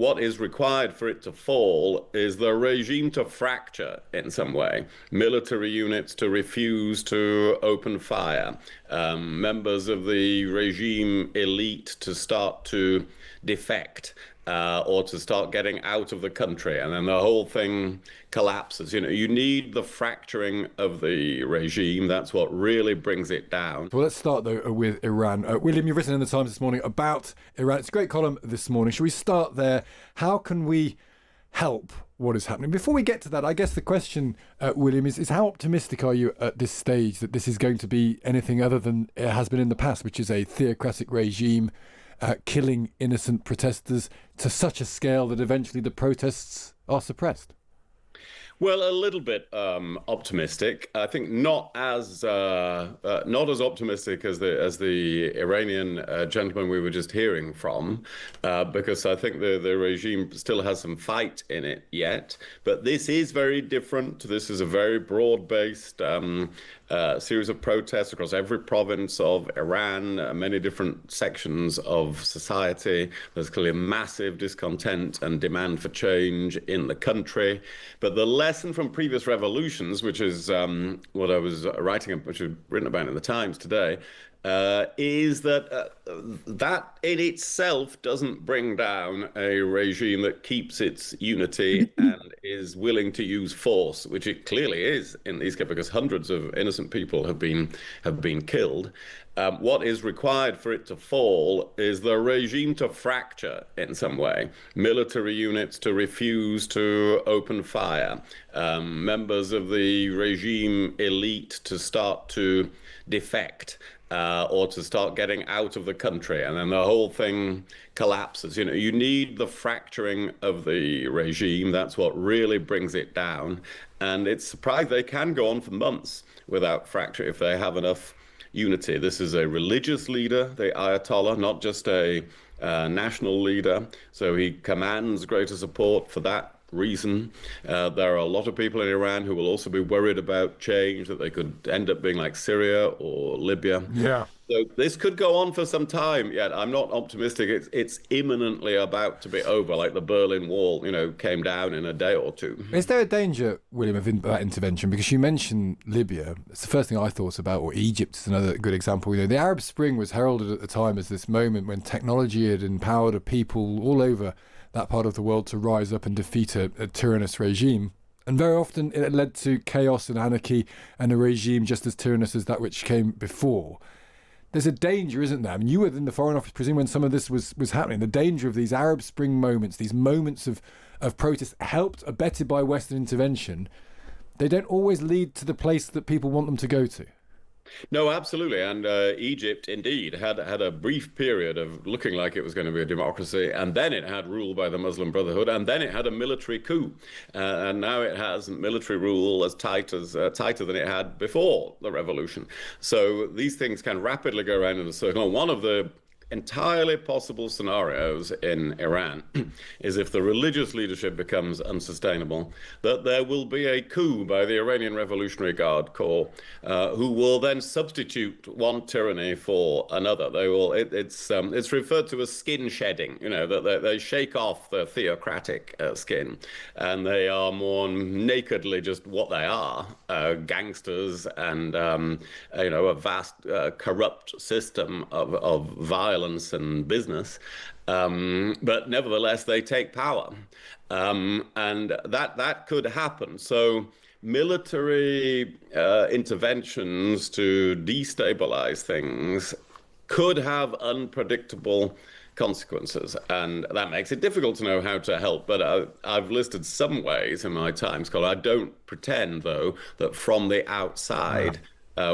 what is required for it to fall is the regime to fracture in some way, military units to refuse to open fire, members of the regime elite to start to defect. Or to start getting out of the country, and then the whole thing collapses. You need the fracturing of the regime. That's what really brings it down. Well, let's start though with Iran. William, you've written in the Times this morning about Iran. It's a great column this morning. Should we start there? How can we help what is happening? Before we get to that, I guess the question, William, is how optimistic are you at this stage that this is going to be anything other than it has been in the past, which is a theocratic regime killing innocent protesters to such a scale that eventually the protests are suppressed? Well, a little bit optimistic. I think not as optimistic as the Iranian gentleman we were just hearing from, because I think the regime still has some fight in it yet. But this is very different. This is a very broad-based series of protests across every province of Iran, many different sections of society. There's clearly massive discontent and demand for change in the country. But the lesson from previous revolutions, which is what I was writing, which was written about in the Times today, is that that in itself doesn't bring down a regime that keeps its unity and is willing to use force, which it clearly is in these cases, because hundreds of innocent people have been killed. What is required for it to fall is the regime to fracture in some way, military units to refuse to open fire, members of the regime elite to start to defect. Or to start getting out of the country, and then the whole thing collapses. You need the fracturing of the regime. That's what really brings it down. And it's surprised they can go on for months without fracture if they have enough unity. This is a religious leader, the Ayatollah, not just a national leader. So he commands greater support for that reason. There are a lot of people in Iran who will also be worried about change, that they could end up being like Syria or Libya. Yeah. So this could go on for some time yet. I'm not optimistic. It's imminently about to be over, like the Berlin Wall, came down in a day or two. Is there a danger, William, of that intervention? Because you mentioned Libya. It's the first thing I thought about, or Egypt is another good example. The Arab Spring was heralded at the time as this moment when technology had empowered a people all over that part of the world to rise up and defeat a tyrannous regime. And very often it led to chaos and anarchy and a regime just as tyrannous as that which came before. There's a danger, isn't there? I mean, you were in the Foreign Office, presume, when some of this was happening. The danger of these Arab Spring moments, these moments of protest, helped, abetted by Western intervention, they don't always lead to the place that people want them to go to. No, absolutely. And Egypt, indeed, had a brief period of looking like it was going to be a democracy. And then it had rule by the Muslim Brotherhood. And then it had a military coup. And now it has military rule as tighter than it had before the revolution. So these things can rapidly go around in a circle. And one of the entirely possible scenarios in Iran is, if the religious leadership becomes unsustainable, that there will be a coup by the Iranian Revolutionary Guard Corps, who will then substitute one tyranny for another. They will. It's referred to as skin shedding. That they shake off the theocratic skin, and they are more nakedly just what they are: gangsters and a vast corrupt system of violence and business, but nevertheless they take power, and that could happen. So military interventions to destabilize things could have unpredictable consequences, and that makes it difficult to know how to help. But I've listed some ways in my Times column. I don't pretend, though, that from the outside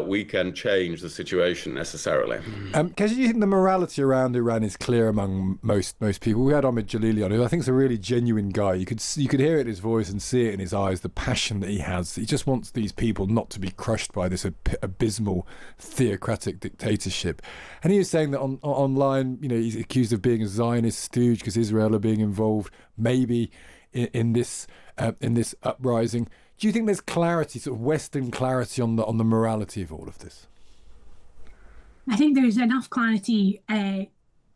we can change the situation necessarily. Because you think the morality around Iran is clear among most people. We had Ahmed Jalili on, who I think is a really genuine guy. You could hear it in his voice and see it in his eyes, the passion that he has. He just wants these people not to be crushed by this abysmal theocratic dictatorship. And he was saying that online, he's accused of being a Zionist stooge because Israel are being involved, maybe in this uprising. Do you think there's clarity, sort of Western clarity on the morality of all of this? I think there is enough clarity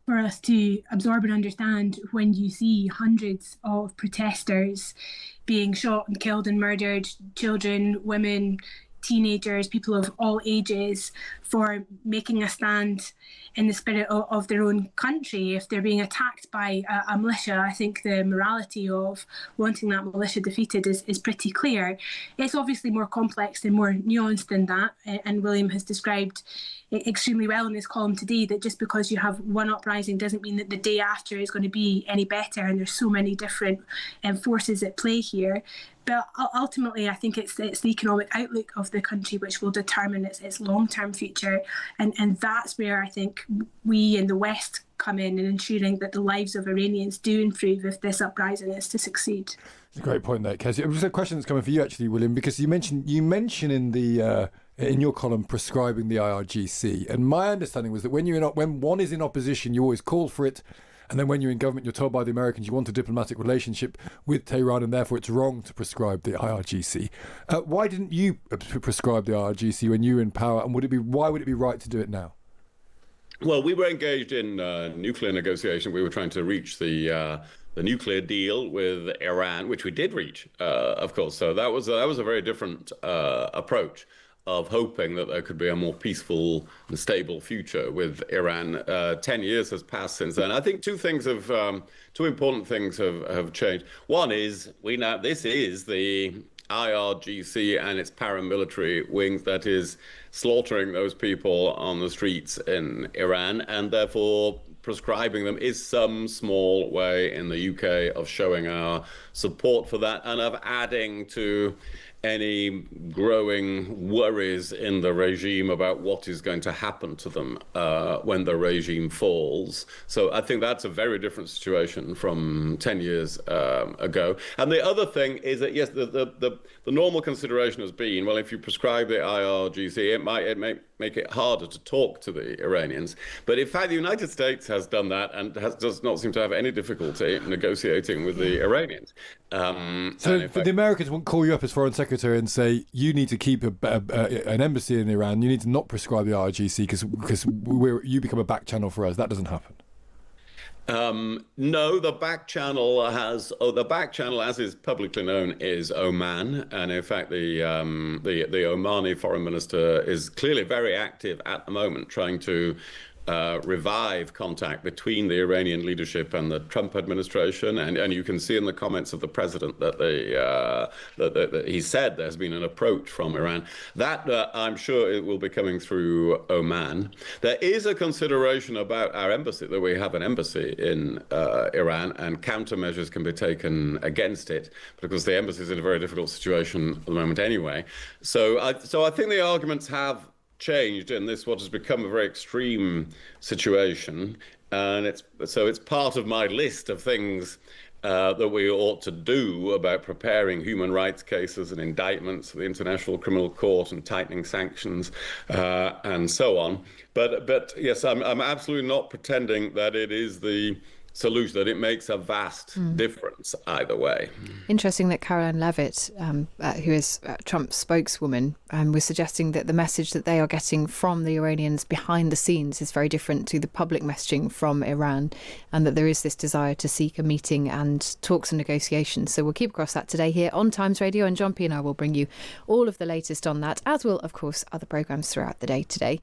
for us to absorb and understand when you see hundreds of protesters being shot and killed and murdered, children, women, teenagers, people of all ages, for making a stand in the spirit of their own country. If they're being attacked by a militia, I think the morality of wanting that militia defeated is pretty clear. It's obviously more complex and more nuanced than that, and William has described extremely well in his column today that just because you have one uprising doesn't mean that the day after is going to be any better, and there's so many different forces at play here. But ultimately, I think it's the economic outlook of the country which will determine its long-term future. And that's where I think we in the West come in ensuring that the lives of Iranians do improve if this uprising is to succeed. It's a great point there, Kezia. It was a question that's coming for you, actually, William, because you mentioned in the in your column proscribing the IRGC. And my understanding was that when one is in opposition, you always call for it. And then when you're in government, you're told by the Americans you want a diplomatic relationship with Tehran, and therefore it's wrong to prescribe the IRGC. Why didn't you prescribe the IRGC when you were in power, and why would it be right to do it now? Well, we were engaged in nuclear negotiation. We were trying to reach the nuclear deal with Iran, which we did reach, of course. So that was a very different approach of hoping that there could be a more peaceful and stable future with Iran. 10 years has passed since then. I think two important things have changed. One is this is the IRGC and its paramilitary wings that is slaughtering those people on the streets in Iran, and therefore proscribing them is some small way in the UK of showing our support for that and of adding to any growing worries in the regime about what is going to happen to them when the regime falls. So I think that's a very different situation from 10 years ago. And the other thing is that, yes, the normal consideration has been, well, if you prescribe the IRGC, it may make it harder to talk to the Iranians. But in fact, the United States has done that and does not seem to have any difficulty negotiating with the Iranians. So the Americans won't call you up as Foreign Secretary and say, you need to keep an embassy in Iran, you need to not prescribe the IRGC because you become a back channel for us. That doesn't happen. No, the back channel, as is publicly known, is Oman, and in fact, the Omani foreign minister is clearly very active at the moment, trying to revive contact between the Iranian leadership and the Trump administration, and you can see in the comments of the president that that he said there's been an approach from Iran. That I'm sure it will be coming through Oman. There is a consideration about our embassy, that we have an embassy in Iran, and countermeasures can be taken against it because the embassy is in a very difficult situation at the moment anyway. So I think the arguments have changed in this what has become a very extreme situation, and it's part of my list of things that we ought to do about preparing human rights cases and indictments for the International Criminal Court and tightening sanctions and so on. But yes, I'm absolutely not pretending that it is the solution, that it makes a vast difference either way. Interesting that Caroline Leavitt, who is Trump's spokeswoman, was suggesting that the message that they are getting from the Iranians behind the scenes is very different to the public messaging from Iran, and that there is this desire to seek a meeting and talks and negotiations. So we'll keep across that today here on Times Radio, and John P and I will bring you all of the latest on that, as will, of course, other programmes throughout the day today.